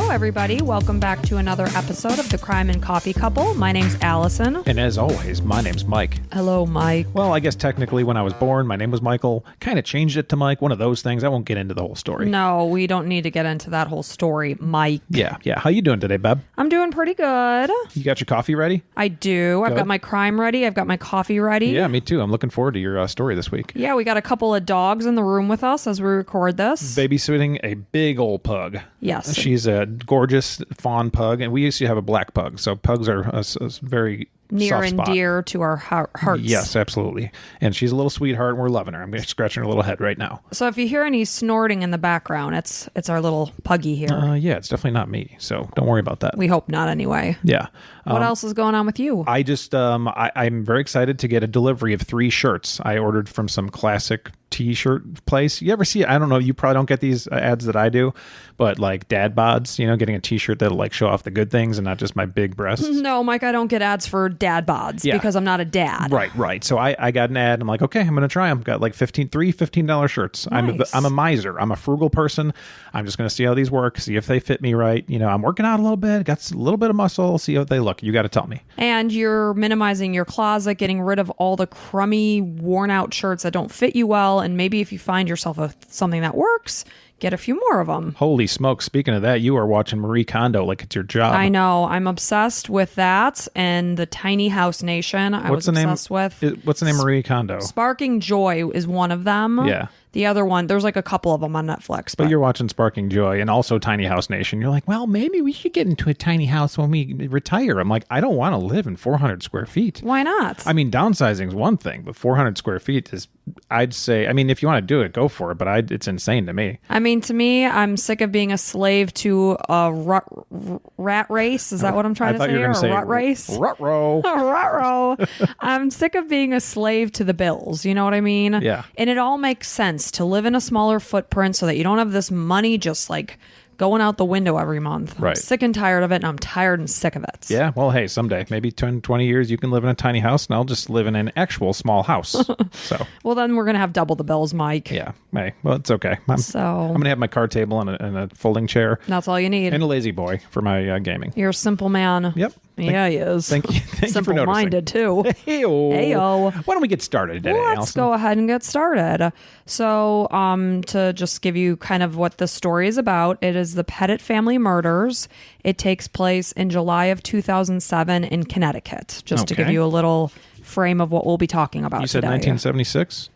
Hello, everybody. Welcome back to another episode of The Crime and Coffee Couple. My name's Allison. And as always, my name's Mike. Hello, Mike. Well, I guess technically when I was born, my name was Michael. Kind of changed it to Mike. One of those things. I won't get into the whole story. No, we don't need to get into that whole story, Mike. Yeah. How you doing today, Beb? I'm doing pretty good. You got your coffee ready? I do. I've got my crime ready. I've got my coffee ready. Yeah, me too. I'm looking forward to your story this week. Yeah, we got a couple of dogs in the room with us as we record this. Babysitting a big old pug. Yes. She's a gorgeous fawn pug, and we used to have a black pug, so pugs are a very near soft and spot. dear to our hearts. Yes, absolutely. And she's a little sweetheart, and we're loving her. I'm scratching her little head right now. So if you hear any snorting in the background, it's our little puggy here. Yeah, it's definitely not me, so don't worry about that. We hope not anyway. Yeah. What else is going on with you? I just, I'm very excited to get a delivery of 3 shirts I ordered from some classic t-shirt place. You ever see, I don't know, you probably don't get these ads that I do, but like dad bods, getting a t-shirt that'll like show off the good things and not just my big breasts. No, Mike, I don't get ads for dad bods because I'm not a dad. Right. So I got an ad. I'm like, okay, I'm going to try them. Got like $15 shirts. Nice. I'm a miser. I'm a frugal person. I'm just going to see how these work, see if they fit me right. I'm working out a little bit, got a little bit of muscle, see how they look. You got to tell me. And you're minimizing your closet, getting rid of all the crummy, worn out shirts that don't fit you well. And maybe if you find yourself something that works, get a few more of them. Holy smokes. Speaking of that, you are watching Marie Kondo like it's your job. I know. I'm obsessed with that and the Tiny House Nation. What's the name of Marie Kondo? Sparking Joy is one of them. Yeah. The other one, there's like a couple of them on Netflix. But you're watching Sparking Joy and also Tiny House Nation. You're like, well, maybe we should get into a tiny house when we retire. I'm like, I don't want to live in 400 square feet. Why not? I mean, downsizing is one thing, but 400 square feet is, I'd say, I mean, if you want to do it, go for it. But it's insane to me. I mean, to me, I'm sick of being a slave to a rat race. Is that what I'm trying to say? I thought you were going to say rut race? Rut row. Rut row. I'm sick of being a slave to the bills. You know what I mean? Yeah. And it all makes sense to live in a smaller footprint so that you don't have this money just like going out the window every month. Right. I'm sick and tired of it, and I'm tired and sick of it. Yeah, well, hey, someday, maybe 10, 20 years, you can live in a tiny house, and I'll just live in an actual small house. So. Well, then we're going to have double the bills, Mike. Yeah, hey, well, it's okay. I'm going to have my card table and a folding chair. That's all you need. And a lazy boy for my gaming. You're a simple man. Yep. Yeah, he is. Thank you for noticing. Simple-minded, too. Heyo. Why don't we get started today, Let's Allison? go ahead and get started. So, to just give you kind of what the story is about, it is the Petit Family Murders. It takes place in July of 2007 in Connecticut, just to give you a little frame of what we'll be talking about today. You said 1976?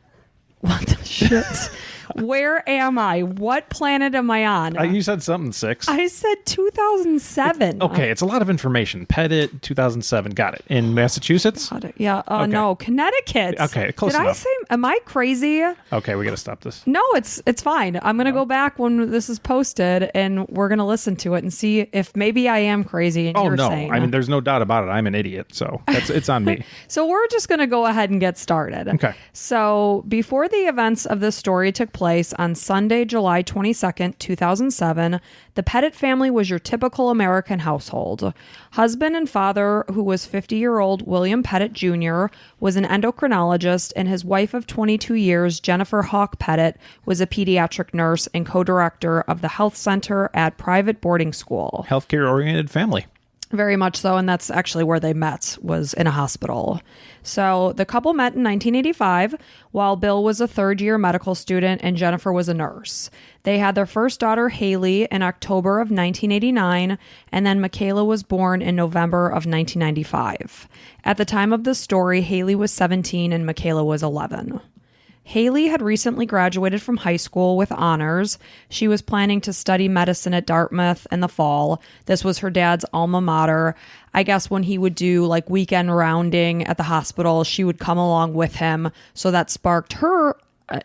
What the shit? Where am I? What planet am I on? You said something 6. I said 2007. Okay, it's a lot of information. Petit, 2007. Got it. In Massachusetts? Yeah. Okay. No, Connecticut. Okay, close Did enough. I say, am I crazy? Okay, we got to stop this. No, it's fine. I'm going to go back when this is posted and we're going to listen to it and see if maybe I am crazy and you're saying. I mean, there's no doubt about it. I'm an idiot, so it's on me. So we're just going to go ahead and get started. Okay. So before the events of this story took place on Sunday, July 22nd, 2007, the Petit family was your typical American household. Husband and father, who was 50-year-old William Petit Jr., was an endocrinologist, and his wife of 22 years, Jennifer Hawk Petit, was a pediatric nurse and co-director of the health center at private boarding school. Healthcare-oriented family. Very much so, and that's actually where they met, was in a hospital. So the couple met in 1985, while Bill was a third-year medical student and Jennifer was a nurse. They had their first daughter, Haley, in October of 1989, and then Michaela was born in November of 1995. At the time of the story, Haley was 17 and Michaela was 11. Haley had recently graduated from high school with honors. She was planning to study medicine at Dartmouth in the fall. This was her dad's alma mater. I guess when he would do like weekend rounding at the hospital, she would come along with him. So that sparked her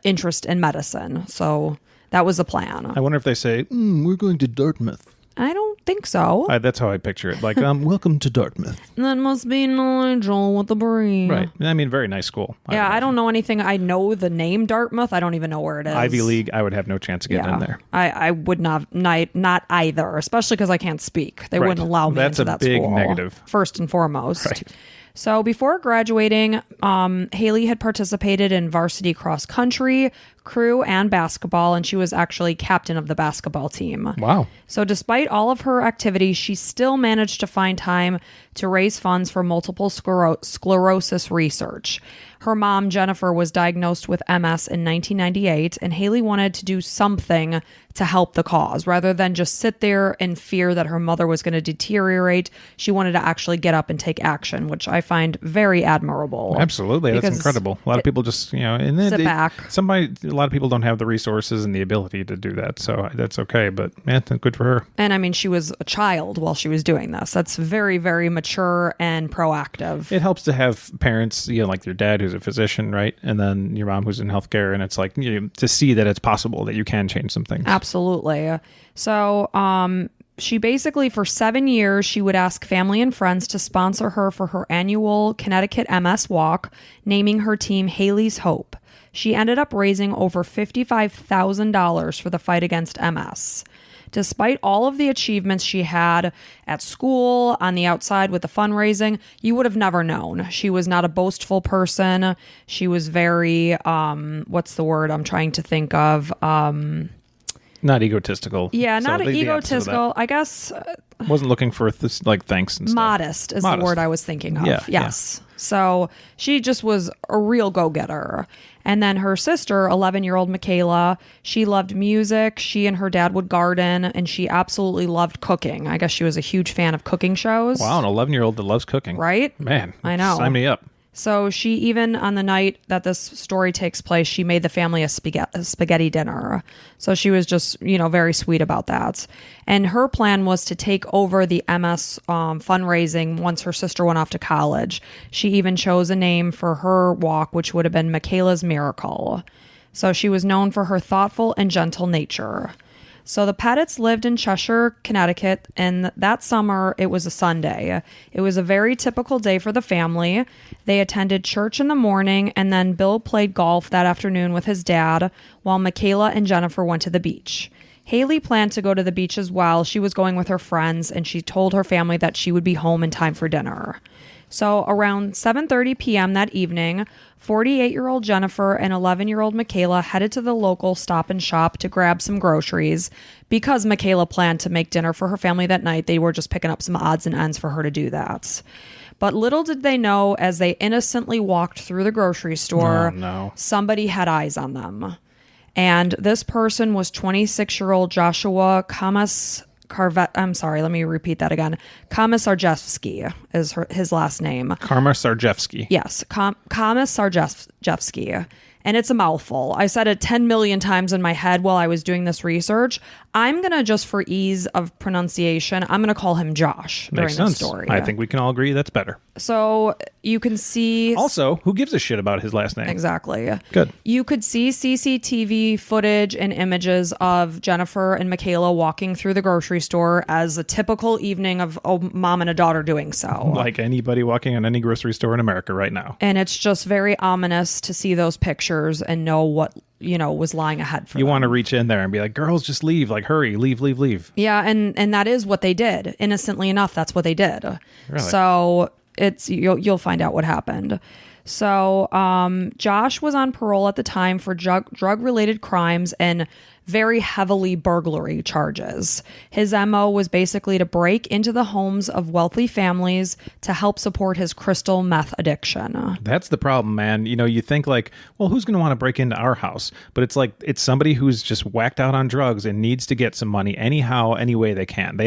interest in medicine. So that was the plan. I wonder if they say, we're going to Dartmouth. I don't think so. That's how I picture it. Like, welcome to Dartmouth. That must be Nigel with the brain. Right. I mean, very nice school. Yeah, I don't know anything. I know the name Dartmouth. I don't even know where it is. Ivy League, I would have no chance of getting in there. I would not either, especially because I can't speak. They wouldn't allow me into that school. That's a big negative. First and foremost. Right. So before graduating, Haley had participated in varsity cross country, crew and basketball, and she was actually captain of the basketball team. Wow. So despite all of her activities, she still managed to find time to raise funds for multiple sclerosis research. Her mom, Jennifer, was diagnosed with MS in 1998, and Haley wanted to do something to help the cause. Rather than just sit there in fear that her mother was going to deteriorate, she wanted to actually get up and take action, which I find very admirable. Absolutely. That's incredible. A lot of people just, and then sit back. A lot of people don't have the resources and the ability to do that. So that's okay. But yeah, good for her. And I mean, she was a child while she was doing this. That's very, very mature and proactive. It helps to have parents, like your dad who's a physician, right? And then your mom who's in healthcare. And it's like, to see that it's possible that you can change some things. Absolutely. So, she basically, for 7 years, she would ask family and friends to sponsor her for her annual Connecticut MS walk, naming her team Haley's Hope. She ended up raising over $55,000 for the fight against MS. Despite all of the achievements she had at school, on the outside with the fundraising, you would have never known. She was not a boastful person. She was very, what's the word I'm trying to think of? Not egotistical. Yeah, not egotistical. I guess. Wasn't looking for this, thanks and stuff. Modest is the word I was thinking of. Yeah, yes. Yeah. So she just was a real go-getter. And then her sister, 11-year-old Michaela, she loved music. She and her dad would garden, and she absolutely loved cooking. I guess she was a huge fan of cooking shows. Wow, an 11-year-old that loves cooking. Right? Man, I know. Sign me up. So she, even on the night that this story takes place, she made the family a spaghetti dinner. So she was just, very sweet about that. And her plan was to take over the MS fundraising once her sister went off to college. She even chose a name for her walk, which would have been Michaela's Miracle. So she was known for her thoughtful and gentle nature. So the Pettits lived in Cheshire, Connecticut, and that summer it was a Sunday. It was a very typical day for the family. They attended church in the morning, and then Bill played golf that afternoon with his dad, while Michaela and Jennifer went to the beach. Haley planned to go to the beach as well. She was going with her friends, and she told her family that she would be home in time for dinner. So around 7:30 p.m. that evening, 48-year-old Jennifer and 11-year-old Michaela headed to the local Stop and Shop to grab some groceries. Because Michaela planned to make dinner for her family that night, they were just picking up some odds and ends for her to do that. But little did they know, as they innocently walked through the grocery store, somebody had eyes on them. And this person was 26-year-old Joshua let me repeat that again. Komisarjevsky is his last name. Komisarjevsky. Yes, Komisarjevsky. And it's a mouthful. I said it 10 million times in my head while I was doing this research. I'm going to, just for ease of pronunciation, I'm going to call him Josh during the story. I think we can all agree that's better. So you can see... Also, who gives a shit about his last name? Exactly. Good. You could see CCTV footage and images of Jennifer and Michaela walking through the grocery store as a typical evening of a mom and a daughter doing so. Like anybody walking in any grocery store in America right now. And it's just very ominous to see those pictures and know what was lying ahead for you them. Want to reach in there and be like, girls, just leave, hurry, leave. Yeah, and that is what they did. Innocently enough, that's what they did. Really? So it's you'll find out what happened. So Josh was on parole at the time for drug-related crimes and very heavily burglary charges. His MO was basically to break into the homes of wealthy families to help support his crystal meth addiction. That's the problem, man. You think like, well, who's going to want to break into our house? But it's like, it's somebody who's just whacked out on drugs and needs to get some money anyhow, any way they can.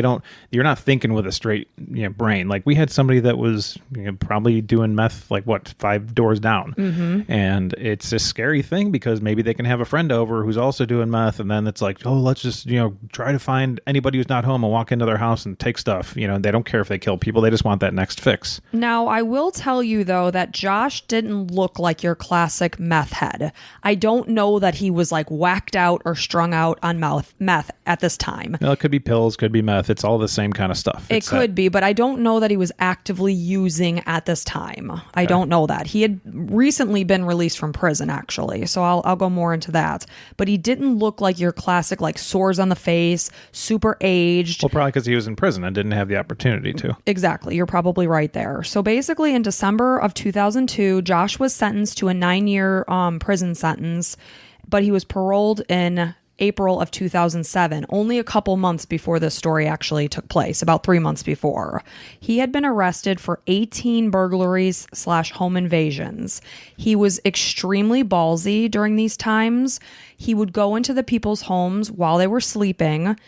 You're not thinking with a straight brain. Like we had somebody that was probably doing meth, 5 doors down. Mm-hmm. And it's a scary thing because maybe they can have a friend over who's also doing meth, and then it's like, oh, let's just, try to find anybody who's not home and walk into their house and take stuff. They don't care if they kill people. They just want that next fix. Now, I will tell you, though, that Josh didn't look like your classic meth head. I don't know that he was whacked out or strung out on meth at this time. No, it could be pills, could be meth. It's all the same kind of stuff. It could be, but I don't know that he was actively using at this time. Okay. I don't know that. He had recently been released from prison, actually. So I'll go more into that. But he didn't look like your classic, sores on the face, super aged. Well, probably because he was in prison and didn't have the opportunity to. Exactly. You're probably right there. So basically, in December of 2002, Josh was sentenced to a 9-year prison sentence. but he was paroled in April of 2007, only a couple months before this story actually took place, about 3 months before. He had been arrested for 18 burglaries / home invasions. He was extremely ballsy during these times. He would go into the people's homes while they were sleeping,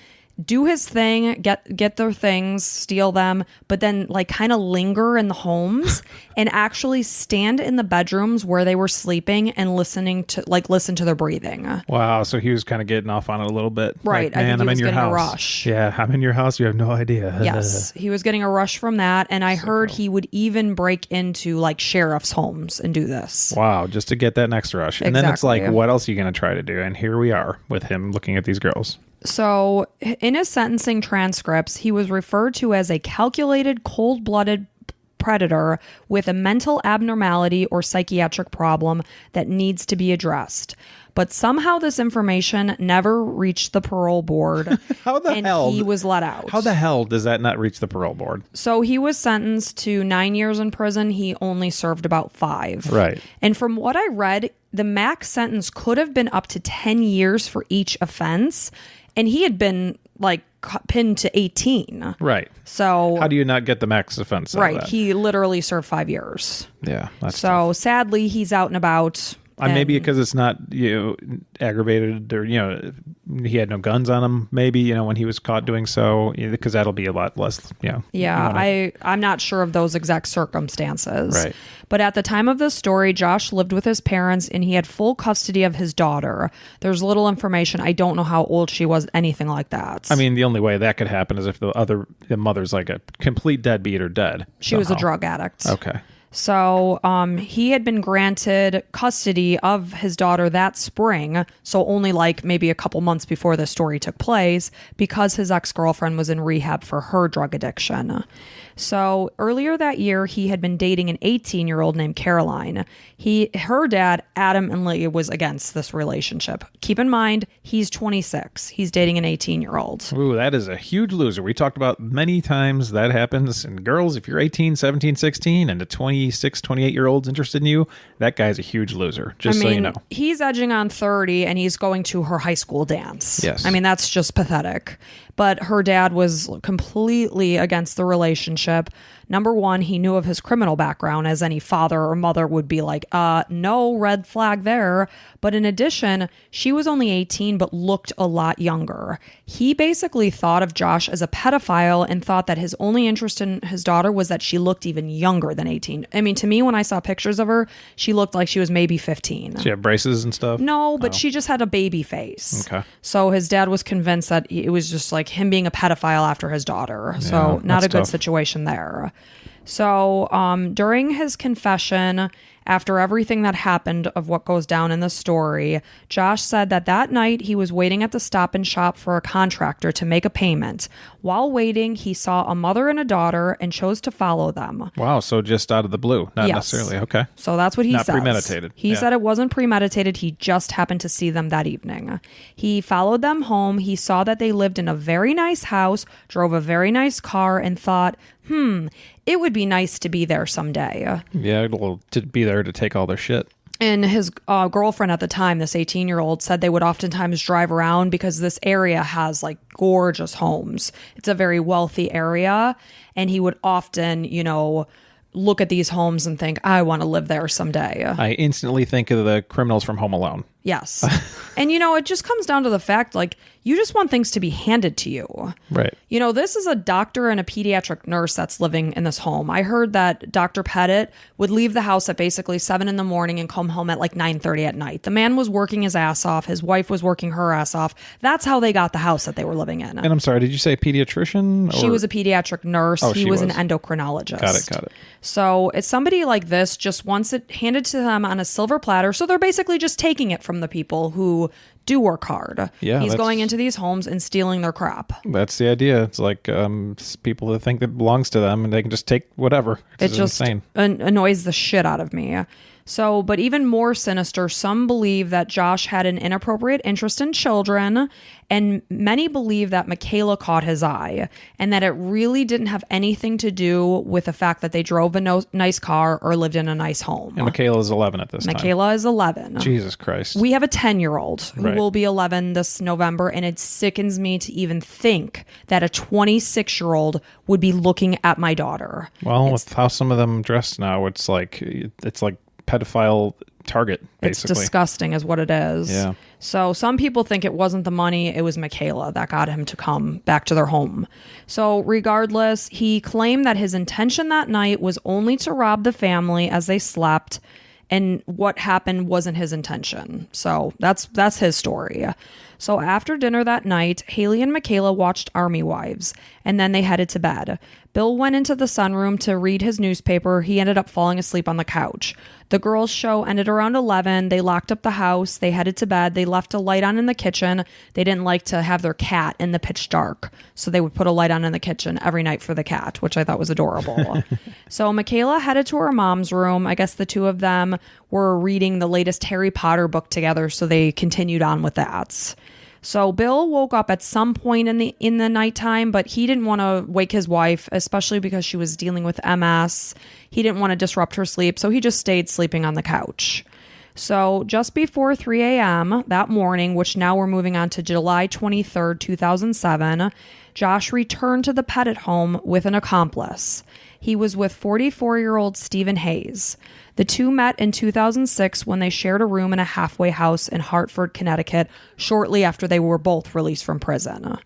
do his thing, get their things, steal them, but then like kind of linger in the homes and actually stand in the bedrooms where they were sleeping and listen to their breathing. Wow, so he was kind of getting off on it a little bit. Right, Like, man, I'm in your house. A rush. Yeah, I'm in your house. You have no idea. Yes, he was getting a rush from that, and I heard he would even break into like sheriff's homes and do this. Wow, just to get that next rush. And then it's like, what else are you going to try to do? And here we are with him looking at these girls. So in his sentencing transcripts, he was referred to as a calculated, cold-blooded predator with a mental abnormality or psychiatric problem that needs to be addressed. But somehow this information never reached the parole board. How the hell? He was let out. How the hell does that not reach the parole board? So he was sentenced to 9 years in prison. He only served about 5. Right. And from what I read, the max sentence could have been up to 10 years for each offense. And he had been like pinned to 18. Right. So how do you not get the max offense? Right. He literally served 5 years. Yeah. That's so tough. Sadly, he's out and about. Maybe because it's not aggravated or he had no guns on him. Maybe when he was caught doing so, because that'll be a lot less. Yeah, I'm not sure of those exact circumstances. Right. But at the time of this story, Josh lived with his parents and he had full custody of his daughter. There's little information. I don't know how old she was, anything like that. I mean, the only way that could happen is if the mother's like a complete deadbeat or dead. She was a drug addict. Okay. So he had been granted custody of his daughter that spring, so only like maybe a couple months before the story took place, because his ex-girlfriend was in rehab for her drug addiction. So earlier that year, he had been dating an 18-year-old named Caroline. Her dad, adamantly was against this relationship. Keep in mind, he's 26. He's dating an 18-year-old. Ooh, that is a huge loser. We talked about many times that happens. And girls, if you're 18, 17, 16, and a 26, 28-year-old's interested in you, that guy's a huge loser, so you know. He's edging on 30, and he's going to her high school dance. Yes. I mean, that's just pathetic. But her dad was completely against the relationship. Number one, he knew of his criminal background, as any father or mother would be like, no, red flag there. But in addition, she was only 18, but looked a lot younger. He basically thought of Josh as a pedophile and thought that his only interest in his daughter was that she looked even younger than 18. I mean, to me, when I saw pictures of her, she looked like she was maybe 15. She had braces and stuff? No, but she just had a baby face. Okay. So his dad was convinced that it was just like him being a pedophile after his daughter. So not a good situation there. So during his confession, after everything that happened of what goes down in the story, Josh said that night he was waiting at the Stop and Shop for a contractor to make a payment. While waiting, he saw a mother and a daughter and chose to follow them. Wow, so just out of the blue, not necessarily. Okay. So that's what he says. Not premeditated. He said it wasn't premeditated. He just happened to see them that evening. He followed them home. He saw that they lived in a very nice house, drove a very nice car, and thought, it would be nice to be there someday. Yeah, well, to be there to take all their shit. And his girlfriend at the time, this 18-year-old, said they would oftentimes drive around because this area has like gorgeous homes. It's a very wealthy area. And he would often, look at these homes and think, I want to live there someday. I instantly think of the criminals from Home Alone. Yes. And, it just comes down to the fact, like, you just want things to be handed to you. Right. This is a doctor and a pediatric nurse that's living in this home. I heard that Dr. Pettit would leave the house at basically 7 a.m. and come home at like 9:30 at night. The man was working his ass off. His wife was working her ass off. That's how they got the house that they were living in. And I'm sorry, did you say pediatrician? Or? She was a pediatric nurse. Oh, he was an endocrinologist. Got it. So it's somebody like this just wants it handed to them on a silver platter. So they're basically just taking it from the people who do work hard. Yeah, he's going into these homes and stealing their crap. That's the idea. It's like people that think that belongs to them and they can just take whatever. It's just insane. Annoys the shit out of me. So, but even more sinister, some believe that Josh had an inappropriate interest in children, and many believe that Michaela caught his eye, and that it really didn't have anything to do with the fact that they drove a nice car or lived in a nice home. And Michaela is 11 at this time. Michaela is 11. Jesus Christ. We have a 10-year-old who Right. will be 11 this November, and it sickens me to even think that a 26-year-old would be looking at my daughter. Well, with how some of them dress now, it's like pedophile target, basically. It's disgusting is what it is. Yeah. So some people think it wasn't the money, it was Michaela that got him to come back to their home. So regardless, he claimed that his intention that night was only to rob the family as they slept, and what happened wasn't his intention. So that's his story. So after dinner that night, Haley and Michaela watched Army Wives, and then they headed to bed. Bill went into the sunroom to read his newspaper. He ended up falling asleep on the couch. The girls' show ended around 11. They locked up the house. They headed to bed. They left a light on in the kitchen. They didn't like to have their cat in the pitch dark, so they would put a light on in the kitchen every night for the cat, which I thought was adorable. So Michaela headed to her mom's room. I guess the two of them were reading the latest Harry Potter book together, so they continued on with that. So Bill woke up at some point in the nighttime, but he didn't want to wake his wife, especially because she was dealing with MS. He didn't want to disrupt her sleep, so he just stayed sleeping on the couch. So just before 3 a.m. that morning, which now we're moving on to July 23rd, 2007, Josh returned to the Pettit home with an accomplice. He was with 44-year-old Stephen Hayes. The two met in 2006 when they shared a room in a halfway house in Hartford, Connecticut, shortly after they were both released from prison.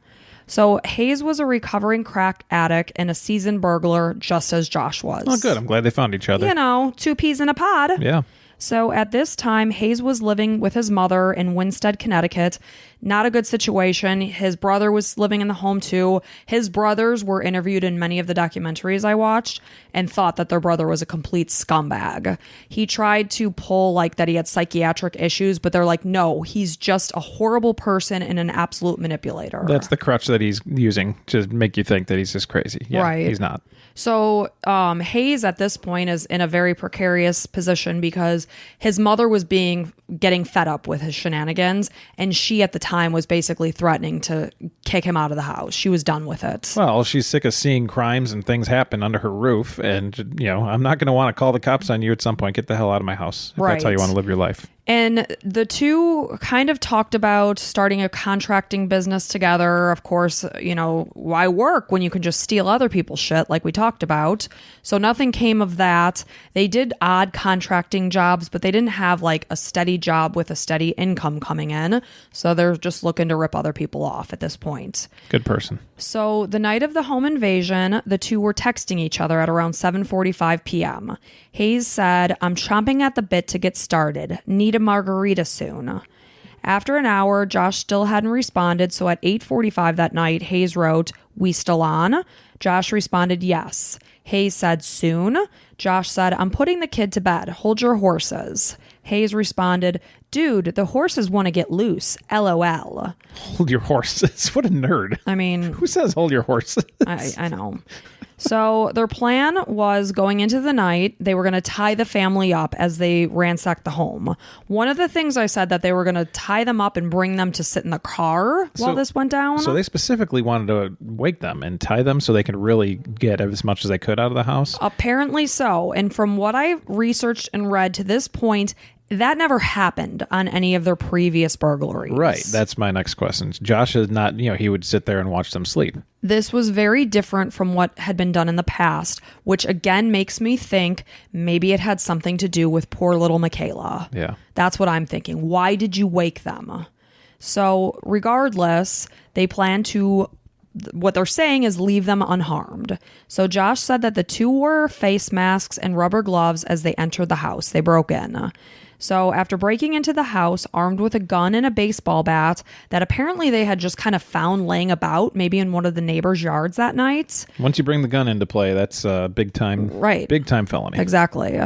So Hayes was a recovering crack addict and a seasoned burglar, just as Josh was. Oh, good. I'm glad they found each other. You know, two peas in a pod. Yeah. So at this time, Hayes was living with his mother in Winsted, Connecticut. Not a good situation. His brother was living in the home too. His brothers were interviewed in many of the documentaries I watched and thought that their brother was a complete scumbag. He tried to pull like that he had psychiatric issues, but they're like, no, he's just a horrible person and an absolute manipulator. That's the crutch that he's using to make you think that he's just crazy. Yeah, right. He's not. So Hayes at this point is in a very precarious position because his mother was getting fed up with his shenanigans, and she at the time was basically threatening to kick him out of the house. She was done with it. Well, she's sick of seeing crimes and things happen under her roof, and I'm not going to want to call the cops on you at some point. Get the hell out of my house if that's how you want to live your life. And the two kind of talked about starting a contracting business together. Of course, why work when you can just steal other people's shit like we talked about? So nothing came of that. They did odd contracting jobs, but they didn't have like a steady job with a steady income coming in. So they're just looking to rip other people off at this point. Good person. So the night of the home invasion, the two were texting each other at around 7:45 p.m. Hayes said, "I'm chomping at the bit to get started. Need a margarita soon." After an hour, Josh still hadn't responded, so at 8:45 that night, Hayes wrote, "We still on?" Josh responded, "Yes." Hayes said, "Soon?" Josh said, "I'm putting the kid to bed. Hold your horses." Hayes responded, "Dude, the horses want to get loose. LOL." Hold your horses. What a nerd. I mean, who says hold your horses? I know. So their plan was going into the night, they were going to tie the family up as they ransacked the home. One of the things I said that they were going to tie them up and bring them to sit in the car while this went down. So they specifically wanted to wake them and tie them so they could really get as much as they could out of the house? Apparently so. And from what I've researched and read to this point, that never happened on any of their previous burglaries. Right. That's my next question. Josh is not, he would sit there and watch them sleep. This was very different from what had been done in the past, which again makes me think maybe it had something to do with poor little Michaela. Yeah. That's what I'm thinking. Why did you wake them? So regardless, they plan to, what they're saying is leave them unharmed. So Josh said that the two wore face masks and rubber gloves as they entered the house. They broke in. So after breaking into the house, armed with a gun and a baseball bat that apparently they had just kind of found laying about, maybe in one of the neighbors' yards that night. Once you bring the gun into play, that's a big time felony. Exactly.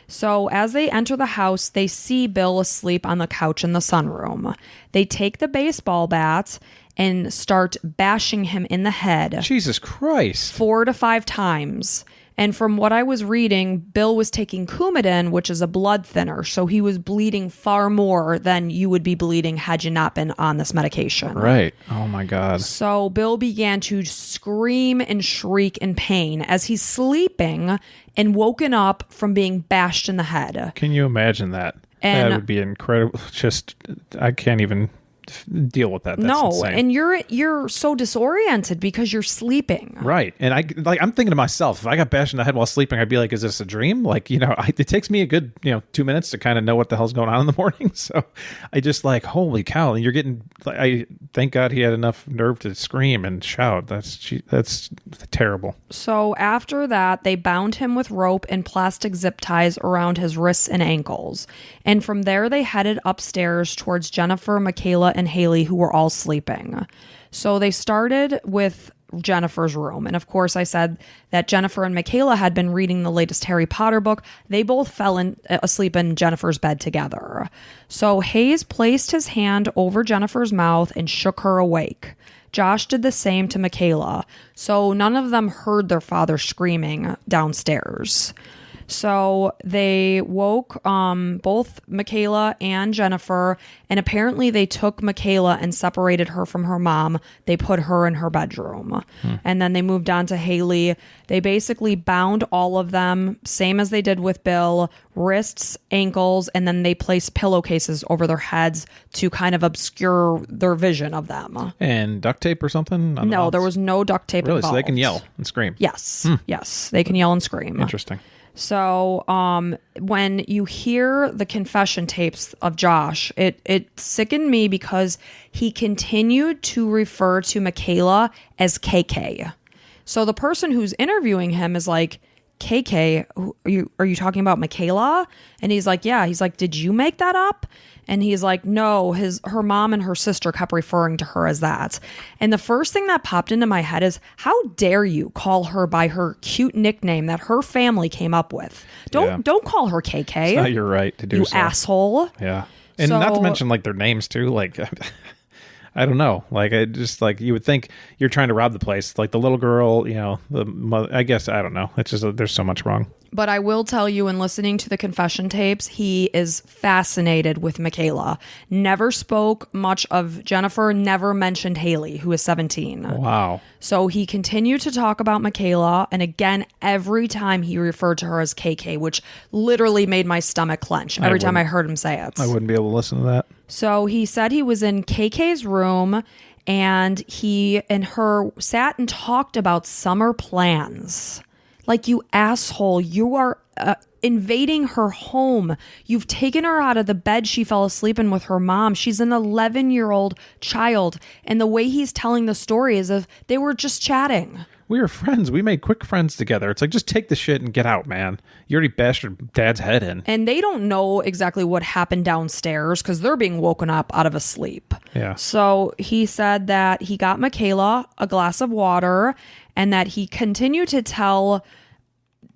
So as they enter the house, they see Bill asleep on the couch in the sunroom. They take the baseball bat and start bashing him in the head. Jesus Christ. 4 to 5 times. And from what I was reading, Bill was taking Coumadin, which is a blood thinner. So he was bleeding far more than you would be bleeding had you not been on this medication. Right. Oh, my God. So Bill began to scream and shriek in pain as he's sleeping and woken up from being bashed in the head. Can you imagine that? That would be incredible. Just, I can't even deal with that. That's insane. And you're so disoriented because you're sleeping. Right. And I'm thinking to myself, if I got bashed in the head while sleeping, I'd be like, is this a dream? Like, it takes me a good, 2 minutes to kind of know what the hell's going on in the morning. So I just like, holy cow. And you're getting, I thank God he had enough nerve to scream and shout. That's terrible. So after that, they bound him with rope and plastic zip ties around his wrists and ankles. And from there, they headed upstairs towards Jennifer, Michaela, and Haley, who were all sleeping. So they started with Jennifer's room. And of course, I said that Jennifer and Michaela had been reading the latest Harry Potter book. They both fell asleep in Jennifer's bed together. So Hayes placed his hand over Jennifer's mouth and shook her awake. Josh did the same to Michaela. So none of them heard their father screaming downstairs. So they woke both Michaela and Jennifer, and apparently they took Michaela and separated her from her mom. They put her in her bedroom. And then they moved on to Haley. They basically bound all of them, same as they did with Bill, wrists, ankles, and then they placed pillowcases over their heads to kind of obscure their vision of them. And duct tape or something? No, there was no duct tape involved. So they can yell and scream? Yes. Yes, they can yell and scream. Interesting. So when you hear the confession tapes of Josh, it sickened me because he continued to refer to Michaela as KK. So the person who's interviewing him is like, KK, are you talking about Michaela? And he's like, yeah. He's like, did you make that up? And he's like, no, her mom and her sister kept referring to her as that. And the first thing that popped into my head is, how dare you call her by her cute nickname that her family came up with? Don't call her KK. It's not your right to do you so. You asshole. Yeah. And not to mention like their names too. Like, I don't know. Like, I just like, you would think you're trying to rob the place. Like the little girl, the mother, I guess, I don't know. It's just, there's so much wrong. But I will tell you, in listening to the confession tapes, he is fascinated with Michaela. Never spoke much of Jennifer, never mentioned Haley, who is 17. Wow. So he continued to talk about Michaela. And again, every time he referred to her as KK, which literally made my stomach clench every time I heard him say it. I wouldn't be able to listen to that. So he said he was in KK's room and he and her sat and talked about summer plans. Like, you asshole, you are invading her home. You've taken her out of the bed she fell asleep in with her mom. She's an 11-year-old child. And the way he's telling the story is if they were just chatting. We were friends. We made quick friends together. It's like, just take the shit and get out, man. You already bashed your dad's head in. And they don't know exactly what happened downstairs because they're being woken up out of a sleep. Yeah. So he said that he got Michaela a glass of water and that he continued to tell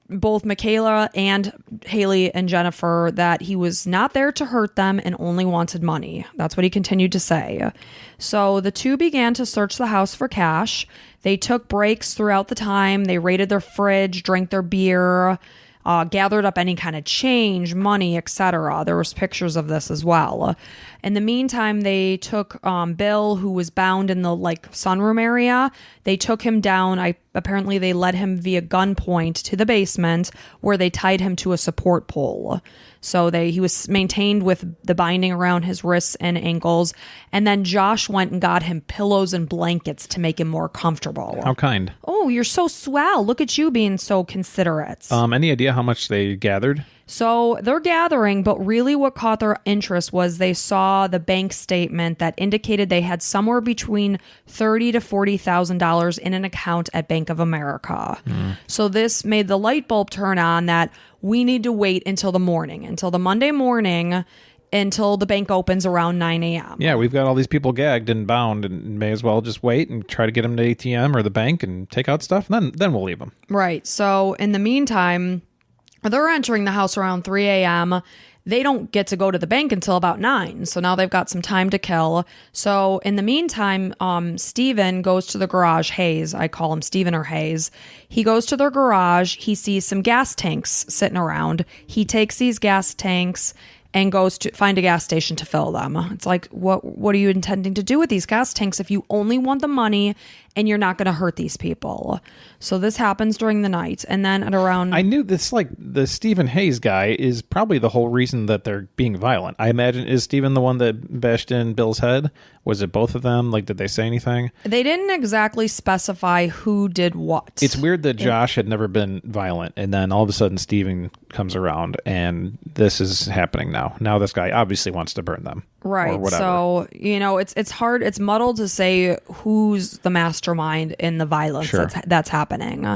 both Michaela and Haley and Jennifer that he was not there to hurt them and only wanted money. That's what he continued to say. So the two began to search the house for cash. They took breaks throughout the time. They raided their fridge, drank their beer, gathered up any kind of change, money, etc. There was pictures of this as well. In the meantime, they took Bill, who was bound in the sunroom area. They took him down. Apparently they led him via gunpoint to the basement where they tied him to a support pole. So he was maintained with the binding around his wrists and ankles. And then Josh went and got him pillows and blankets to make him more comfortable. How kind. Oh, you're so swell. Look at you being so considerate. Any idea how much they gathered? So they're gathering, but really what caught their interest was they saw the bank statement that indicated they had somewhere between $30,000 to $40,000 in an account at Bank of America. So this made the light bulb turn on that we need to wait until the Monday morning, until the bank opens around 9 a.m. Yeah, we've got all these people gagged and bound and may as well just wait and try to get them to ATM or the bank and take out stuff, and then we'll leave them. Right. So in the meantime, they're entering the house around 3 a.m. they don't get to go to the bank until about 9. So now they've got some time to kill. So in the meantime, Steven goes to the garage. Hayes, I call him Steven or Hayes. He goes to their garage. He sees some gas tanks sitting around. He takes these gas tanks and goes to find a gas station to fill them. It's like, what are you intending to do with these gas tanks if you only want the money and you're not going to hurt these people? So this happens during the night. And then at around... I knew this, like, the Stephen Hayes guy is probably the whole reason that they're being violent. I imagine, is Stephen the one that bashed in Bill's head? Was it both of them? Like, did they say anything? They didn't exactly specify who did what. It's weird that Josh had never been violent, and then all of a sudden Stephen comes around, and this is happening now. Now this guy obviously wants to burn them. Right. So, it's hard. It's muddled to say who's the mastermind in the violence that's happening.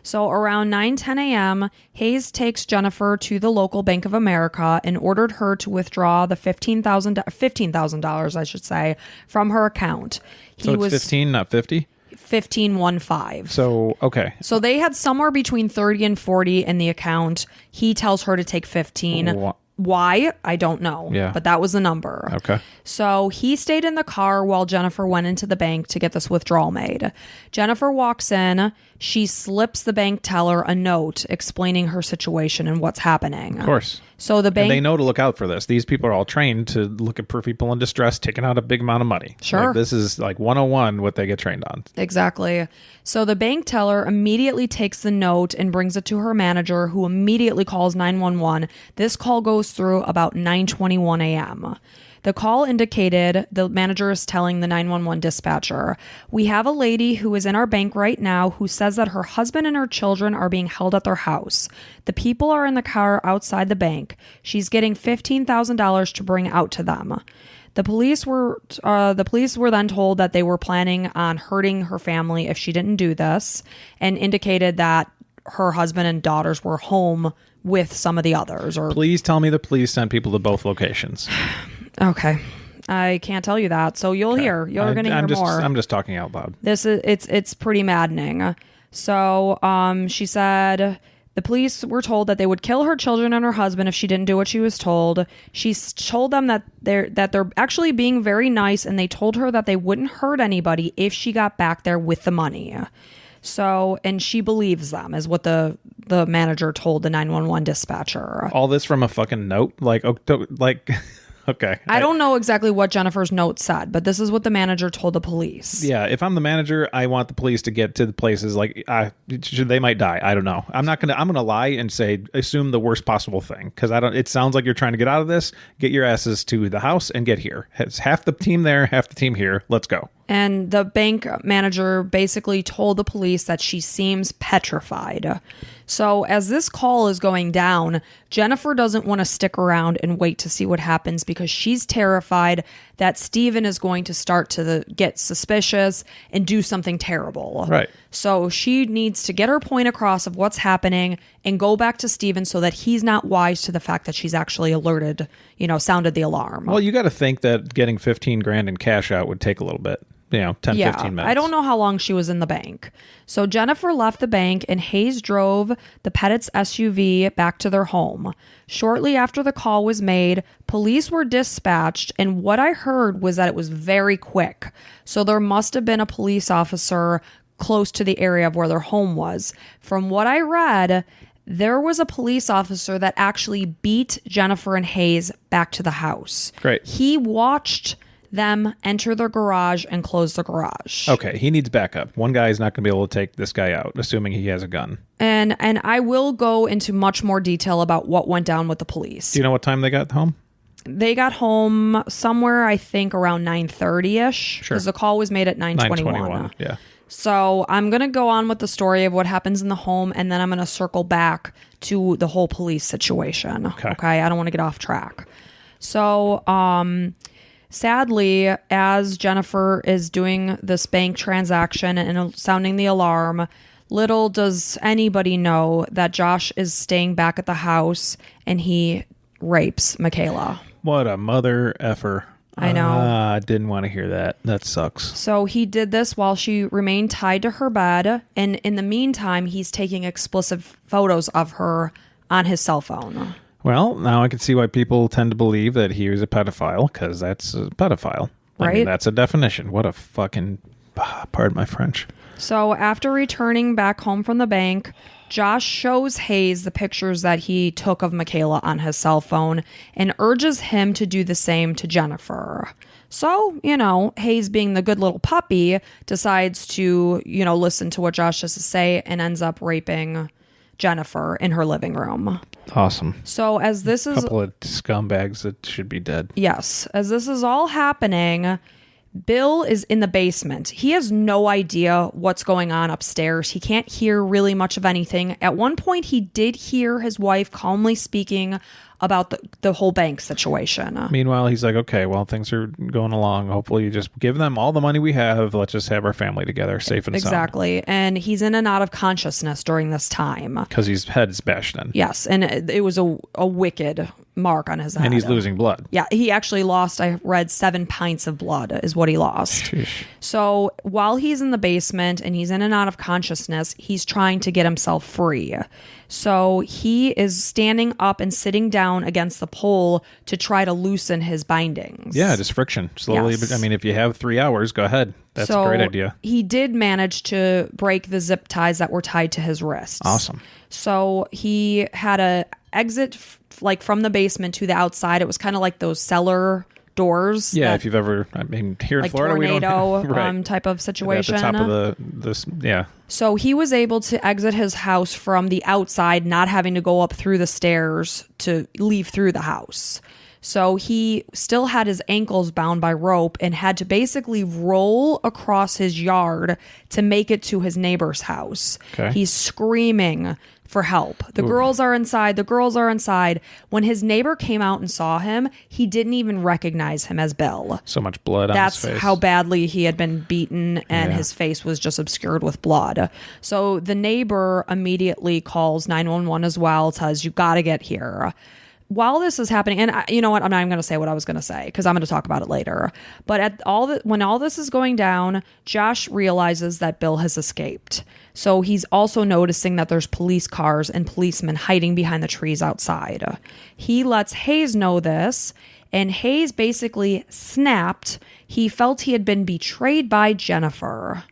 So around 9:10 a.m., Hayes takes Jennifer to the local Bank of America and ordered her to withdraw the $15,000, I should say, from her account. So it's 15, not 50? 1515. So, okay. So they had somewhere between 30 and 40 in the account. He tells her to take 15. Why? I don't know. Yeah. But that was the number. Okay. So he stayed in the car while Jennifer went into the bank to get this withdrawal made. Jennifer walks in. She slips the bank teller a note explaining her situation and what's happening. Of course. So the bank... And they know to look out for this. These people are all trained to look for people in distress, taking out a big amount of money. Sure. Like, this is like 101 what they get trained on. Exactly. So the bank teller immediately takes the note and brings it to her manager, who immediately calls 911. This call goes through about 9:21 a.m. The call indicated the manager is telling the 911 dispatcher, "We have a lady who is in our bank right now who says that her husband and her children are being held at their house. The people are in the car outside the bank. She's getting $15,000 to bring out to them." The police were then told that they were planning on hurting her family if she didn't do this, and indicated that her husband and daughters were home with some of the others. Please tell me the police sent people to both locations. Okay. I can't tell you that. So you'll hear. You're going to hear more. I'm just talking out loud. It's pretty maddening. So she said the police were told that they would kill her children and her husband if she didn't do what she was told. She told them that they're actually being very nice, and they told her that they wouldn't hurt anybody if she got back there with the money. So, and she believes them, is what the manager told the 911 dispatcher. All this from a fucking note? Okay. I don't know exactly what Jennifer's note said, but this is what the manager told the police. Yeah, if I'm the manager, I want the police to get to the places they might die. I don't know. I'm gonna lie and say assume the worst possible thing, because it sounds like you're trying to get out of this. Get your asses to the house and get here. It's half the team there, half the team here. Let's go. And the bank manager basically told the police that she seems petrified. So as this call is going down, Jennifer doesn't want to stick around and wait to see what happens, because she's terrified that Steven is going to start to get suspicious and do something terrible. Right. So she needs to get her point across of what's happening and go back to Steven so that he's not wise to the fact that she's actually alerted, sounded the alarm. Well, you got to think that getting $15,000 in cash out would take a little bit. 10, 15 minutes. I don't know how long she was in the bank. So Jennifer left the bank and Hayes drove the Pettit's SUV back to their home. Shortly after the call was made, police were dispatched, and what I heard was that it was very quick. So there must have been a police officer close to the area of where their home was. From what I read, there was a police officer that actually beat Jennifer and Hayes back to the house. Great. He watched them enter their garage and close the garage. Okay, he needs backup. One guy is not going to be able to take this guy out, assuming he has a gun. And I will go into much more detail about what went down with the police. Do you know what time they got home? They got home somewhere, I think, around 9:30-ish. Sure. Because the call was made at 9:21. Yeah. So I'm going to go on with the story of what happens in the home, and then I'm going to circle back to the whole police situation. Okay? I don't want to get off track. So, sadly, as Jennifer is doing this bank transaction and sounding the alarm, little does anybody know that Josh is staying back at the house and he rapes Michaela. What a mother effer. I know. I didn't want to hear that. That sucks. So he did this while she remained tied to her bed. And in the meantime, he's taking explicit photos of her on his cell phone. Well, now I can see why people tend to believe that he was a pedophile, because that's a pedophile. I mean, Right? that's a definition. What a fucking... pardon my French. So after returning back home from the bank, Josh shows Hayes the pictures that he took of Michaela on his cell phone and urges him to do the same to Jennifer. So, Hayes, being the good little puppy, decides to, listen to what Josh has to say and ends up raping Jennifer in her living room. Awesome. So as this is... A couple of scumbags that should be dead. Yes. As this is all happening... Bill is in the basement. He has no idea what's going on upstairs. He can't hear really much of anything. At one point, he did hear his wife calmly speaking about the whole bank situation. Meanwhile, he's like, okay, well, things are going along. Hopefully you just give them all the money we have. Let's just have our family together, safe and sound. Exactly. And he's in and out of consciousness during this time. Because his head's bashed in. Yes. And it was a wicked mark on his head. And he's losing blood. Yeah. He actually lost, I read, 7 pints of blood is what he lost. Sheesh. So while he's in the basement and he's in and out of consciousness, he's trying to get himself free. So he is standing up and sitting down against the pole to try to loosen his bindings. Yeah, just friction. Slowly. Yes. I mean, if you have 3 hours, go ahead. That's a great idea. He did manage to break the zip ties that were tied to his wrists. Awesome. So he had a exit from the basement to the outside. It was kind of like those cellar doors. Yeah, if you've ever, here in like Florida, tornado we don't right. type of situation. At the top of this, yeah. So he was able to exit his house from the outside, not having to go up through the stairs to leave through the house. So he still had his ankles bound by rope and had to basically roll across his yard to make it to his neighbor's house. Okay. He's screaming for help. The girls are inside. The girls are inside. When his neighbor came out and saw him, he didn't even recognize him as Bill. So much blood on his face. That's how badly he had been beaten, and his face was just obscured with blood. So the neighbor immediately calls 911 as well, says, you got to get here. While this is happening, and you know what, I'm not even going to say what I was going to say because I'm going to talk about it later. But when all this is going down, Josh realizes that Bill has escaped. So he's also noticing that there's police cars and policemen hiding behind the trees outside. He lets Hayes know this, and Hayes basically snapped. He felt he had been betrayed by Jennifer,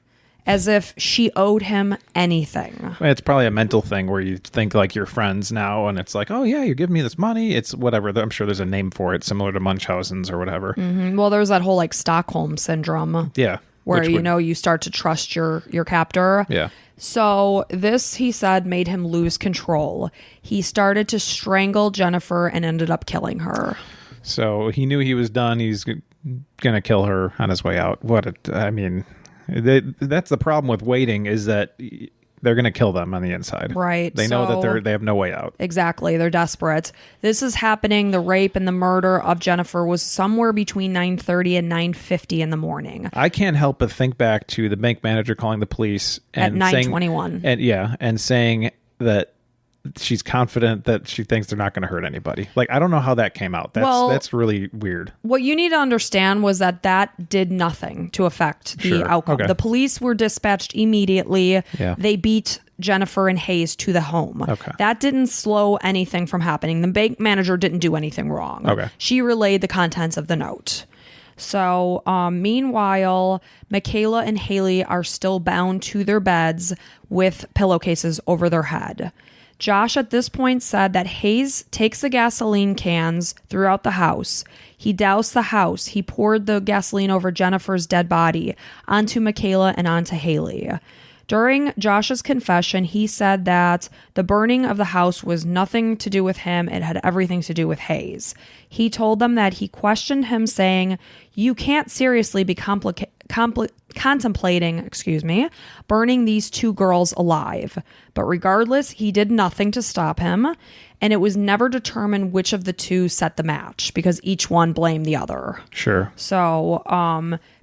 as if she owed him anything. It's probably a mental thing where you think like you're friends now, and it's like, oh yeah, you're giving me this money. It's whatever. I'm sure there's a name for it, similar to Munchausen's or whatever. Mm-hmm. Well, there's that whole like Stockholm syndrome. Yeah. Where, you start to trust your captor. Yeah. So this, he said, made him lose control. He started to strangle Jennifer and ended up killing her. So he knew he was done. He's going to kill her on his way out. That's the problem with waiting, is that they're going to kill them on the inside. Right. They know that they have no way out. Exactly. They're desperate. This is happening. The rape and the murder of Jennifer was somewhere between 9:30 and 9:50 in the morning. I can't help but think back to the bank manager calling the police and at 9:21. And saying that she's confident that she thinks they're not going to hurt anybody. Like, I don't know how that came out. That's really weird. What you need to understand was that did nothing to affect the outcome. Okay. The police were dispatched immediately. Yeah. They beat Jennifer and Hayes to the home. Okay. That didn't slow anything from happening. The bank manager didn't do anything wrong. Okay. She relayed the contents of the note. So, meanwhile, Michaela and Haley are still bound to their beds with pillowcases over their head. Josh at this point said that Hayes takes the gasoline cans throughout the house. He doused the house. He poured the gasoline over Jennifer's dead body, onto Michaela and onto Haley. During Josh's confession, he said that the burning of the house was nothing to do with him. It had everything to do with Hayes. He told them that he questioned him, saying, "You can't seriously be contemplating, burning these 2 girls alive." But regardless, he did nothing to stop him, and it was never determined which of the 2 set the match because each one blamed the other. Sure. So,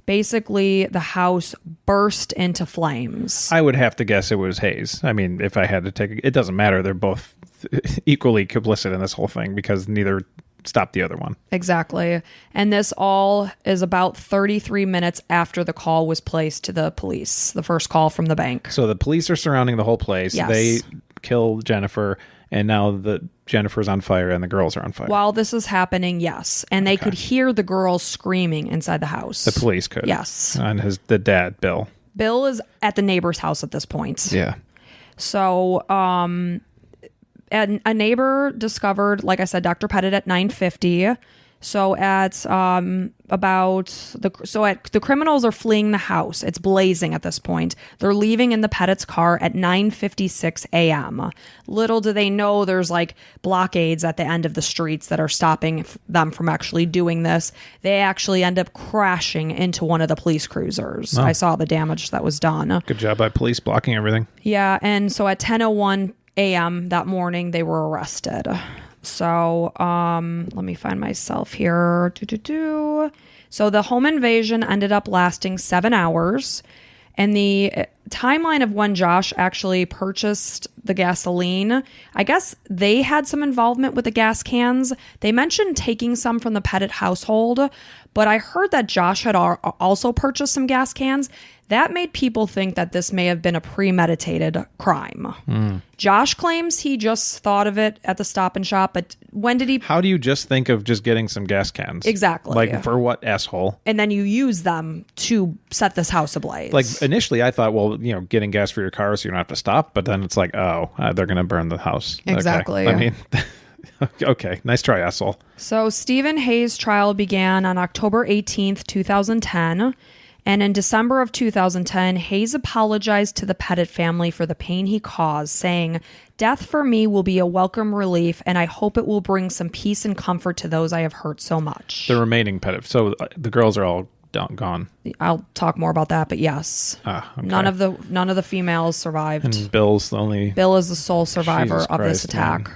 basically, the house burst into flames. I would have to guess it was Hayes. I mean, if I had to take it, doesn't matter. They're both equally complicit in this whole thing because neither stopped the other one. Exactly. And this all is about 33 minutes after the call was placed to the police, the first call from the bank. So the police are surrounding the whole place. Yes. They kill Jennifer, And now the Jennifer's on fire and the girls are on fire. While this is happening, yes. And they could hear the girls screaming inside the house. The police could. Yes. And the dad, Bill. Bill is at the neighbor's house at this point. Yeah. So a neighbor discovered, like I said, Dr. Pettit at 9:50. So the criminals are fleeing the house. It's blazing at this point. They're leaving in the Pettit's car at 9:56 a.m. Little do they know there's like blockades at the end of the streets that are stopping them from actually doing this. They actually end up crashing into one of the police cruisers. Oh. I saw the damage that was done. Good job by police blocking everything. Yeah, and so at 10:01 a.m. that morning, they were arrested. So let me find myself here. So the home invasion ended up lasting 7 hours. And the timeline of when Josh actually purchased the gasoline, I guess they had some involvement with the gas cans. They mentioned taking some from the Pettit household, but I heard that Josh had also purchased some gas cans. That made people think that this may have been a premeditated crime. Josh claims he just thought of it at the Stop and Shop, but when did he... How do you just think of just getting some gas cans? Exactly. Like, for what, asshole? And then you use them to set this house ablaze. Like, initially I thought, well, getting gas for your car so you don't have to stop, but then it's like, they're going to burn the house. Exactly. Okay. I mean... Okay, nice try, asshole. So Stephen Hayes' trial began on October 18th, 2010. And in December of 2010, Hayes apologized to the Pettit family for the pain he caused, saying, "Death for me will be a welcome relief, and I hope it will bring some peace and comfort to those I have hurt so much." The remaining Pettit. So the girls are all gone. I'll talk more about that, but yes. Okay. None of the females survived. And Bill's the only... Bill is the sole survivor Jesus of this Christ, attack.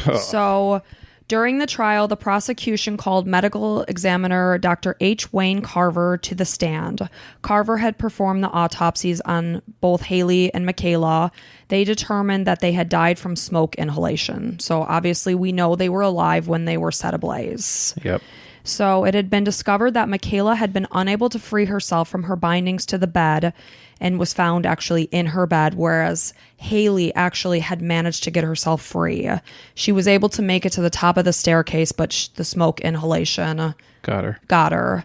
Man. So during the trial, the prosecution called medical examiner Dr. H. Wayne Carver to the stand. Carver had performed the autopsies on both Haley and Michaela. They determined that they had died from smoke inhalation. So obviously we know they were alive when they were set ablaze. Yep. So it had been discovered that Michaela had been unable to free herself from her bindings to the bed and was found actually in her bed, whereas Haley actually had managed to get herself free. She was able to make it to the top of the staircase, but the smoke inhalation got her.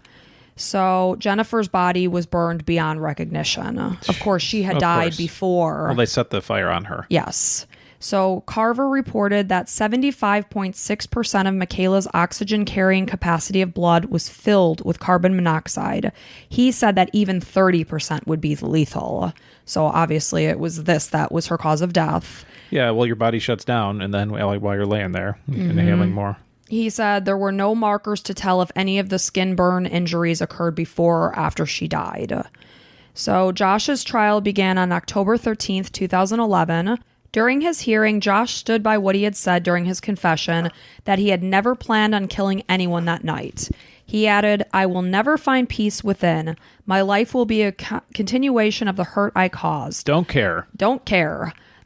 So Jennifer's body was burned beyond recognition. Of course, she had died before. Well, they set the fire on her. Yes. So Carver reported that 75.6% of Michaela's oxygen-carrying capacity of blood was filled with carbon monoxide. He said that even 30% would be lethal. So obviously it was that was her cause of death. Yeah, well, your body shuts down, and then while you're laying there, inhaling more. He said there were no markers to tell if any of the skin burn injuries occurred before or after she died. So Josh's trial began on October 13th, 2011. During his hearing, Josh stood by what he had said during his confession, that he had never planned on killing anyone that night. He added, "I will never find peace within. My life will be a continuation of the hurt I caused. Don't care.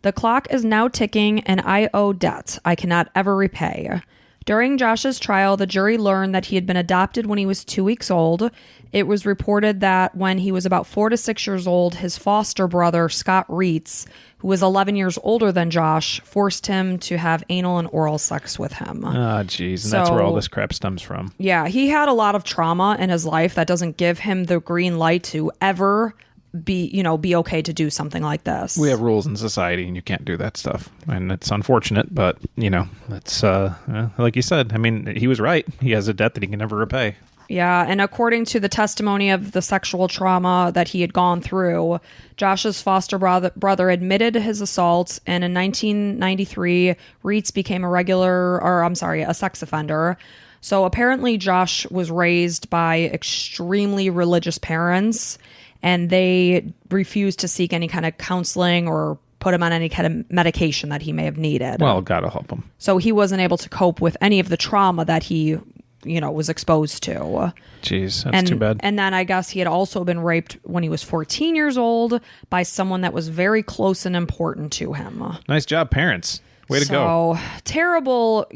The clock is now ticking and I owe debt I cannot ever repay." During Josh's trial, the jury learned that he had been adopted when he was 2 weeks old. It was reported that when he was about 4 to 6 years old, his foster brother, Scott Reitz, who was 11 years older than Josh, forced him to have anal and oral sex with him. Ah, geez. And that's where all this crap stems from. Yeah, he had a lot of trauma in his life that doesn't give him the green light to ever be okay to do something like this. We have rules in society and you can't do that stuff. And it's unfortunate, but, it's, like you said, I mean, he was right. He has a debt that he can never repay. Yeah, and according to the testimony of the sexual trauma that he had gone through, Josh's foster brother admitted his assault, and in 1993, Reitz became a sex offender. So apparently Josh was raised by extremely religious parents, and they refused to seek any kind of counseling or put him on any kind of medication that he may have needed. Well, gotta help him. So he wasn't able to cope with any of the trauma that he was exposed to. Jeez, that's too bad. And then I guess he had also been raped when he was 14 years old by someone that was very close and important to him. Nice job, parents. Way to go. So terrible,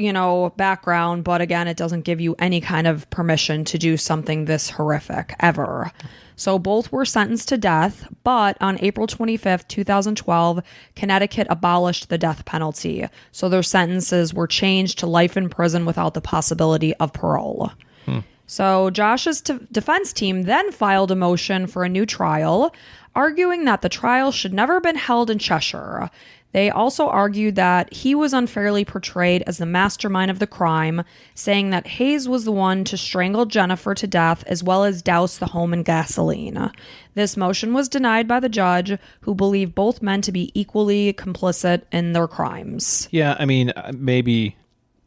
background. But again, it doesn't give you any kind of permission to do something this horrific ever. So both were sentenced to death. But on April 25th, 2012, Connecticut abolished the death penalty. So their sentences were changed to life in prison without the possibility of parole. So Josh's defense team then filed a motion for a new trial, arguing that the trial should never have been held in Cheshire. They also argued that he was unfairly portrayed as the mastermind of the crime, saying that Hayes was the one to strangle Jennifer to death as well as douse the home in gasoline. This motion was denied by the judge, who believed both men to be equally complicit in their crimes. Yeah, I mean, maybe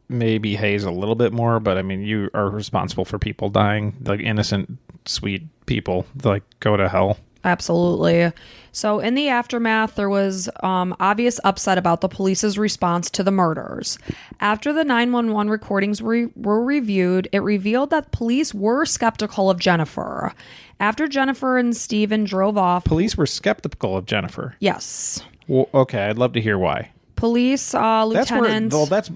Hayes a little bit more, but I mean, you are responsible for people dying, like innocent, sweet people, like go to hell. Absolutely. So in the aftermath, there was obvious upset about the police's response to the murders. After the 911 recordings were reviewed, it revealed that police were skeptical of Jennifer. After Jennifer and Stephen drove off... Police were skeptical of Jennifer? Yes. Well, okay, I'd love to hear why. Police lieutenant... That's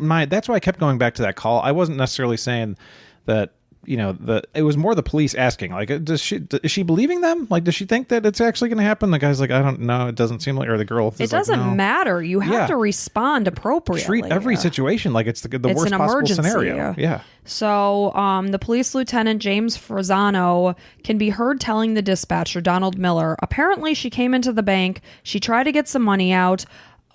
why I kept going back to that call. I wasn't necessarily saying that... it was more the police asking, like, is she believing them? Like, does she think that it's actually going to happen? The guy's like, I don't know. It doesn't seem like, or the girl. It doesn't matter. You have to respond appropriately. Treat every situation like it's the worst possible scenario. Yeah. So the police lieutenant, James Frazano, can be heard telling the dispatcher, Donald Miller, apparently she came into the bank. She tried to get some money out.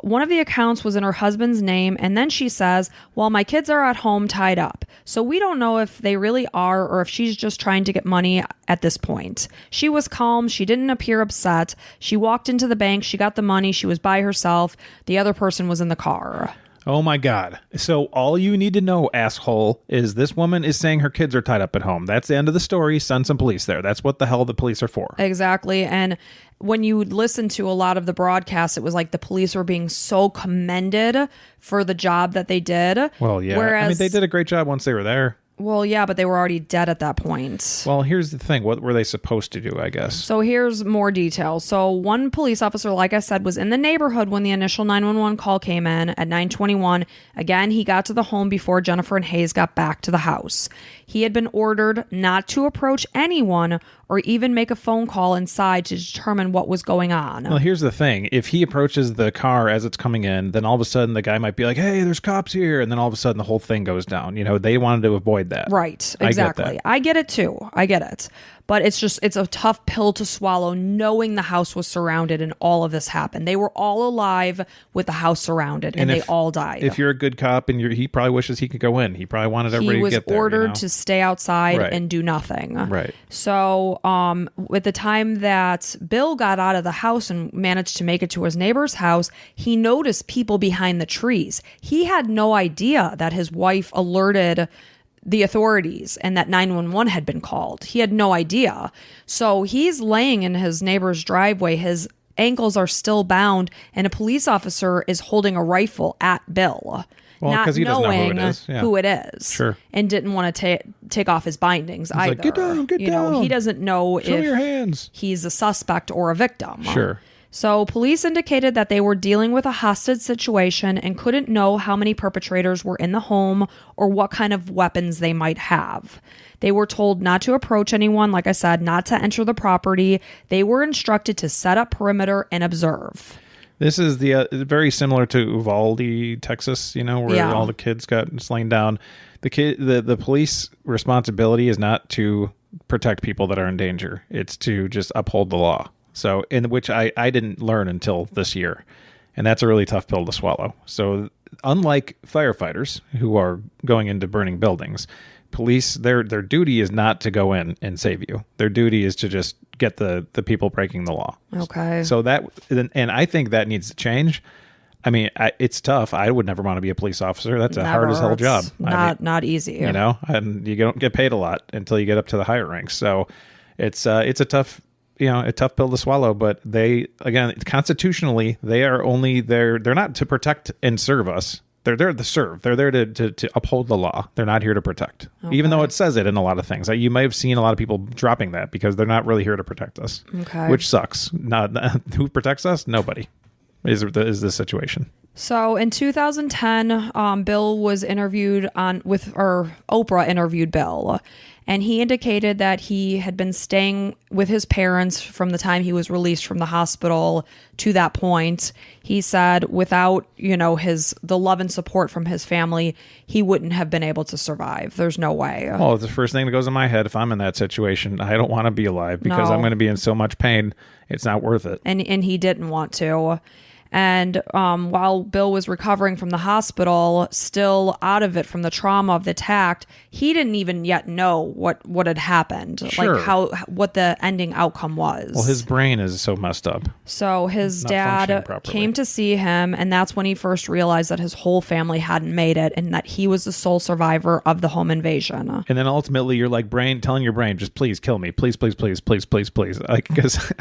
One of the accounts was in her husband's name, and then she says, well, my kids are at home tied up. So we don't know if they really are or if she's just trying to get money at this point. She was calm. She didn't appear upset. She walked into the bank. She got the money. She was by herself. The other person was in the car. Oh, my God. So all you need to know, asshole, is this woman is saying her kids are tied up at home. That's the end of the story. Send some police there. That's what the hell the police are for. Exactly. And when you listen to a lot of the broadcasts, it was like the police were being so commended for the job that they did. Well, yeah. I mean, they did a great job once they were there. Well, yeah, but they were already dead at that point. Well, here's the thing. What were they supposed to do, I guess? So here's more details. So one police officer, like I said, was in the neighborhood when the initial 911 call came in at 9:21. Again, he got to the home before Jennifer and Hayes got back to the house. He had been ordered not to approach anyone or even make a phone call inside to determine what was going on. Well, here's the thing. If he approaches the car as it's coming in, then all of a sudden the guy might be like, hey, there's cops here. And then all of a sudden the whole thing goes down. They wanted to avoid that. Right. Exactly. I get it too. I get it. But it's a tough pill to swallow knowing the house was surrounded and all of this happened. They were all alive with the house surrounded and they all died. If you're a good cop and he probably wishes he could go in. He probably wanted everybody to get there. He was ordered to stay outside and do nothing. Right. So with the time that Bill got out of the house and managed to make it to his neighbor's house, he noticed people behind the trees. He had no idea that his wife alerted the authorities and that 911 had been called. He had no idea. So he's laying in his neighbor's driveway. His ankles are still bound and a police officer is holding a rifle at Bill. Well, not he knowing doesn't know who it is. Sure. And didn't want to take off his bindings either. Like, get down. He doesn't know Show me your hands. He's a suspect or a victim. Sure. So police indicated that they were dealing with a hostage situation and couldn't know how many perpetrators were in the home or what kind of weapons they might have. They were told not to approach anyone, like I said, not to enter the property. They were instructed to set up perimeter and observe. This is the very similar to Uvalde, Texas, where all the kids got slain down. The police responsibility is not to protect people that are in danger. It's to just uphold the law. So, in which I didn't learn until this year. And that's a really tough pill to swallow. So, unlike firefighters who are going into burning buildings, police, their duty is not to go in and save you. Their duty is to just get the people breaking the law. Okay. So and I think that needs to change. I mean, it's tough. I would never want to be a police officer. That's a hard as hell job. Not easy. And you don't get paid a lot until you get up to the higher ranks. So, it's a tough pill to swallow, but they, again, constitutionally, they're not to protect and serve us. They're there to serve. They're there to uphold the law. They're not here to protect, even though it says it in a lot of things. You may have seen a lot of people dropping that because they're not really here to protect us, which sucks. Who protects us? Nobody is the situation. So in 2010, Bill was interviewed Oprah interviewed Bill, and he indicated that he had been staying with his parents from the time he was released from the hospital to that point. He said without, the love and support from his family, he wouldn't have been able to survive. There's no way. Well, it's the first thing that goes in my head if I'm in that situation. I don't want to be alive because I'm going to be in so much pain. It's not worth it. And he didn't want to. And while Bill was recovering from the hospital, still out of it from the trauma of the attack, he didn't even yet know what had happened, Sure. like what the ending outcome was. Well, his brain is so messed up. So his dad came to see him, and that's when he first realized that his whole family hadn't made it and that he was the sole survivor of the home invasion. And then ultimately you're like telling your brain, just please kill me. Please, please, please, please, please, please. Like, because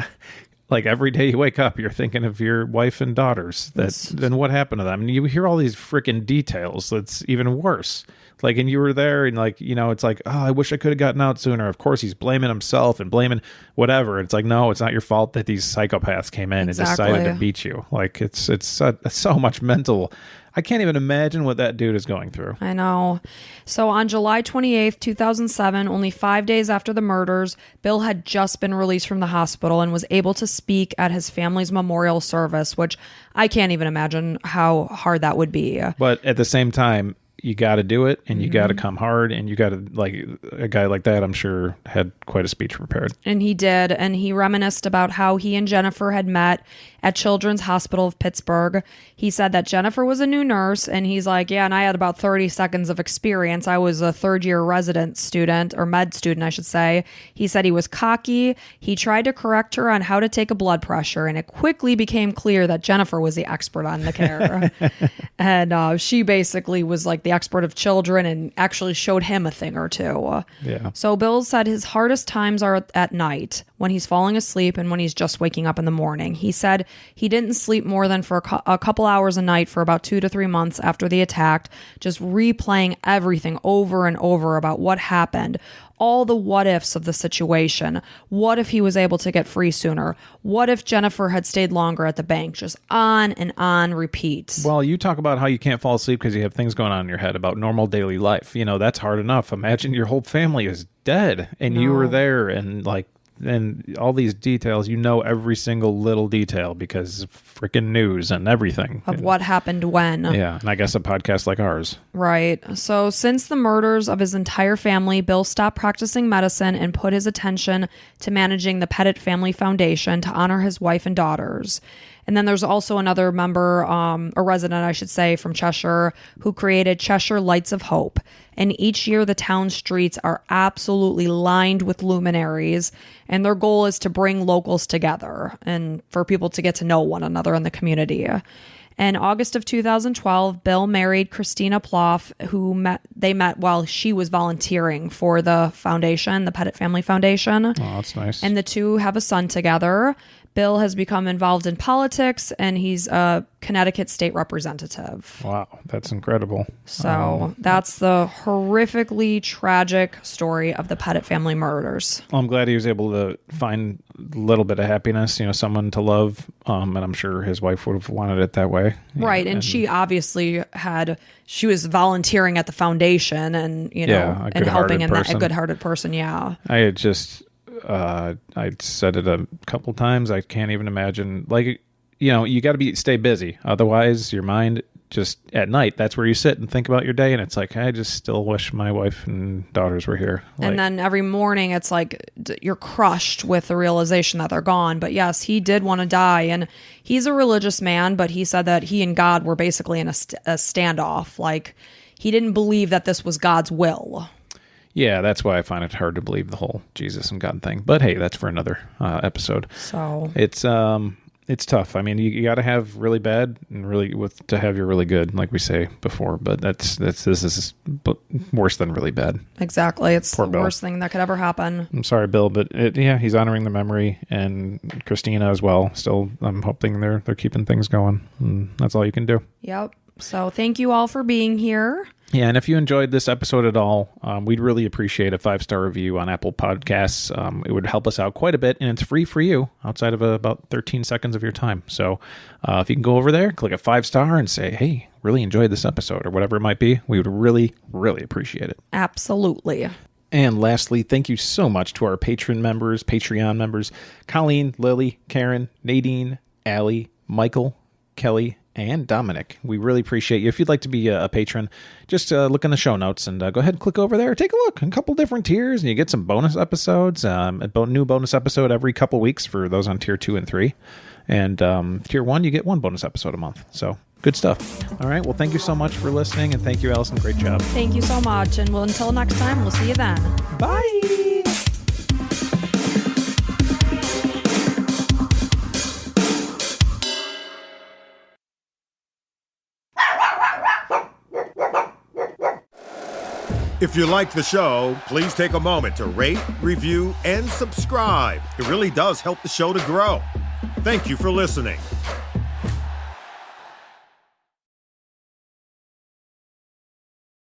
like every day you wake up, you're thinking of your wife and daughters. Then what happened to them? And you hear all these freaking details. That's even worse. Like, and you were there and like, it's like, oh, I wish I could have gotten out sooner. Of course, he's blaming himself and blaming whatever. It's like, no, it's not your fault that these psychopaths came in and decided to beat you. Like, it's so much mental. I can't even imagine what that dude is going through. I know. So on July 28th, 2007, only 5 days after the murders, Bill had just been released from the hospital and was able to speak at his family's memorial service, which I can't even imagine how hard that would be. But at the same time, you got to do it and you got to come hard and you got to, like, a guy like that, I'm sure, had quite a speech prepared. And he did. And he reminisced about how he and Jennifer had met at Children's Hospital of Pittsburgh. He said that Jennifer was a new nurse, and he's like, yeah, and I had about 30 seconds of experience. I was a third-year resident student, or med student, I should say. He said he was cocky. He tried to correct her on how to take a blood pressure, and it quickly became clear that Jennifer was the expert on the care. And she basically was like the expert of children and actually showed him a thing or two. Yeah. So Bill said his hardest times are at night, when he's falling asleep and when he's just waking up in the morning. He said he didn't sleep more than for a couple hours a night for about 2 to 3 months after the attack, just replaying everything over and over about what happened, all the what ifs of the situation. What if he was able to get free sooner? What if Jennifer had stayed longer at the bank? Just on and on repeat. Well, you talk about how you can't fall asleep because you have things going on in your head about normal daily life. That's hard enough. Imagine your whole family is dead and you were there and all these details, every single little detail because of freaking news and everything. Of what happened when. Yeah, and I guess a podcast like ours. Right. So since the murders of his entire family, Bill stopped practicing medicine and put his attention to managing the Petit Family Foundation to honor his wife and daughters. And then there's also another member, a resident, I should say, from Cheshire, who created Cheshire Lights of Hope. And each year the town streets are absolutely lined with luminaries. And their goal is to bring locals together and for people to get to know one another in the community. In August of 2012, Bill married Christina Plouffe, they met while she was volunteering for the foundation, the Petit Family Foundation. Oh, that's nice. And the two have a son together. Bill has become involved in politics, and he's a Connecticut state representative. Wow, that's incredible. So that's the horrifically tragic story of the Petit Family Murders. Well, I'm glad he was able to find a little bit of happiness, someone to love, and I'm sure his wife would have wanted it that way. Right, and she obviously she was volunteering at the foundation and, and helping in that, a good-hearted person, yeah. I had just... I said it a couple times. I can't even imagine. You got to stay busy. Otherwise, your mind just at night, that's where you sit and think about your day. And it's like, I just still wish my wife and daughters were here. And then every morning it's like you're crushed with the realization that they're gone. But yes, he did want to die. And he's a religious man, but he said that he and God were basically in a standoff. Like, he didn't believe that this was God's will. Yeah, that's why I find it hard to believe the whole Jesus and God thing. But hey, that's for another episode. So it's tough. I mean, you got to have really bad and to have your really good, like we say before. But this is worse than really bad. Exactly, it's the worst thing that could ever happen. I'm sorry, Bill, but he's honoring the memory, and Christina as well. Still, I'm hoping they're keeping things going. And that's all you can do. Yep. So thank you all for being here. Yeah, and if you enjoyed this episode at all, we'd really appreciate a 5-star review on Apple Podcasts. It would help us out quite a bit, and it's free for you outside of about 13 seconds of your time. So if you can go over there, click a 5-star and say, hey, really enjoyed this episode, or whatever it might be, we would really, really appreciate it. Absolutely. And lastly, thank you so much to our Patreon members, Colleen, Lily, Karen, Nadine, Allie, Michael, Kelly, and Dominic. We really appreciate you. If you'd like to be a patron, just look in the show notes and go ahead and click over there. Take a look. A couple different tiers, and you get some bonus episodes. A new bonus episode every couple weeks for those on tier 2 and 3. And tier 1, you get 1 bonus episode a month. So good stuff. All right. Well, thank you so much for listening, and thank you, Allison. Great job. Thank you so much. And until next time, we'll see you then. Bye. If you like the show, please take a moment to rate, review, and subscribe. It really does help the show to grow. Thank you for listening.